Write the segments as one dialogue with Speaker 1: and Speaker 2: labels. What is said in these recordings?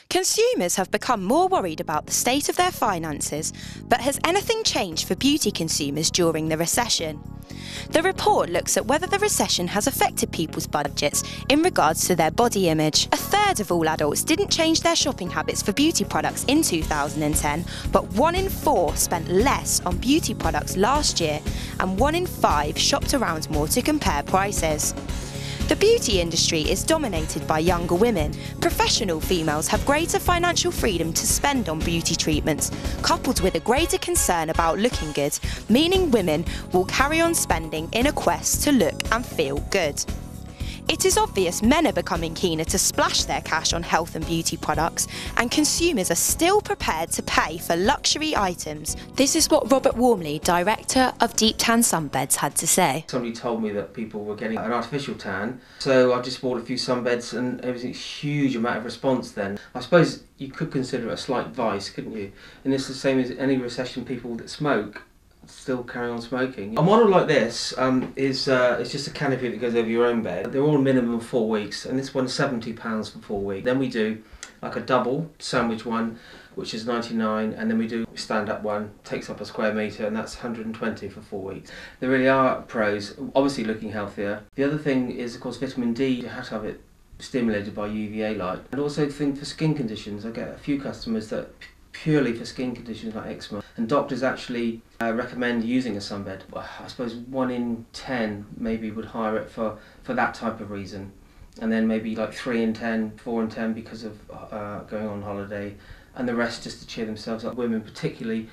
Speaker 1: Consumers have become more worried about the state of their finances, but has anything changed for beauty consumers during the recession? The report looks at whether the recession has affected people's budgets in regards to their body image. A third of all adults didn't change their shopping habits for beauty products in 2010, but 1 in 4 spent less on beauty products last year, and 1 in 5 shopped around more to compare prices. The beauty industry is dominated by younger women. Professional females have greater financial freedom to spend on beauty treatments, coupled with a greater concern about looking good, meaning women will carry on spending in a quest to look and feel good. It is obvious men are becoming keener to splash their cash on health and beauty products, and consumers are still prepared to pay for luxury items. This is what Robert Warmley, director of Deep Tan Sunbeds, had to say.
Speaker 2: Somebody told me that people were getting an artificial tan, so I just bought a few sunbeds and there was a huge amount of response then. I suppose you could consider it a slight vice, couldn't you? And it's the same as any recession, people that smoke still carry on smoking. A model like this is just a canopy that goes over your own bed. They're all minimum 4 weeks, and this one's £70 for 4 weeks. Then we do like a double sandwich one, which is 99, and then we do stand-up one, takes up a square metre, and that's 120 for 4 weeks. There really are pros, obviously looking healthier. The other thing is, of course, vitamin D. You have to have it stimulated by UVA light. And also the thing for skin conditions. I get a few customers that purely for skin conditions like eczema, and doctors actually recommend using a sunbed. I suppose 1 in 10 maybe would hire it for that type of reason, and then maybe like 3 in 10, 4 in 10 because of going on holiday, and the rest just to cheer themselves up. Women particularly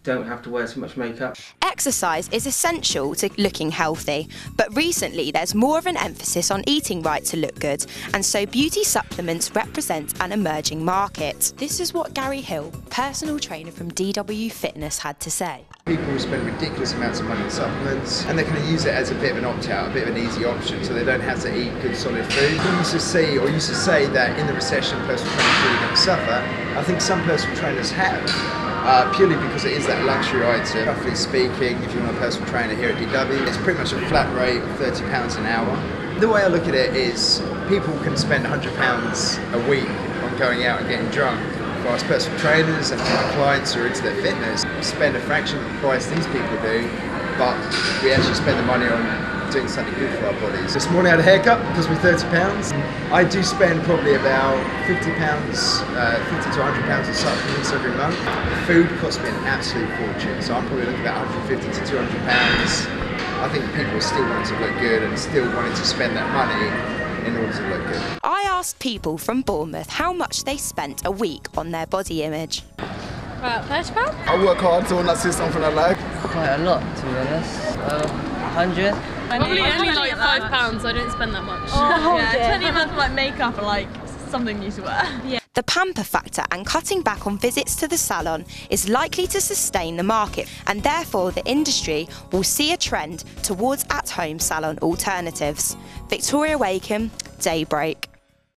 Speaker 2: don't have to wear so much makeup.
Speaker 1: Exercise is essential to looking healthy, but recently there's more of an emphasis on eating right to look good, and so beauty supplements represent an emerging market. This is what Gary Hill, personal trainer from DW Fitness, had to say.
Speaker 3: People spend ridiculous amounts of money on supplements, and they can use it as a bit of an opt-out, a bit of an easy option, so they don't have to eat good solid food. We used to say that in the recession personal trainers are really going to suffer. I think some personal trainers have. Purely because it is that luxury item. Roughly speaking, if you want a personal trainer here at DW, it's pretty much a flat rate of £30 an hour. The way I look at it is people can spend £100 a week on going out and getting drunk. For us personal trainers and for my clients who are into their fitness, spend a fraction of the price these people do, but we actually spend the money on doing something good for our bodies. This morning I had a haircut because we're £30. I do spend probably about £50 to £100 in supplements every month. The food costs me an absolute fortune, so I'm probably looking at £150 to £200. I think people are still wanting to look good and still wanting to spend that money in order to look good.
Speaker 1: I asked people from Bournemouth how much they spent a week on their body image.
Speaker 4: About £30?
Speaker 5: I work hard, so when I see something I like.
Speaker 6: Quite a lot, to be honest. 100.
Speaker 4: Probably only like £5. I don't spend that much.
Speaker 7: Oh, yeah, 20 a month for like makeup and like something new to wear. Yeah.
Speaker 1: The pamper factor and cutting back on visits to the salon is likely to sustain the market, and therefore the industry will see a trend towards at-home salon alternatives. Victoria Wakeham, Daybreak.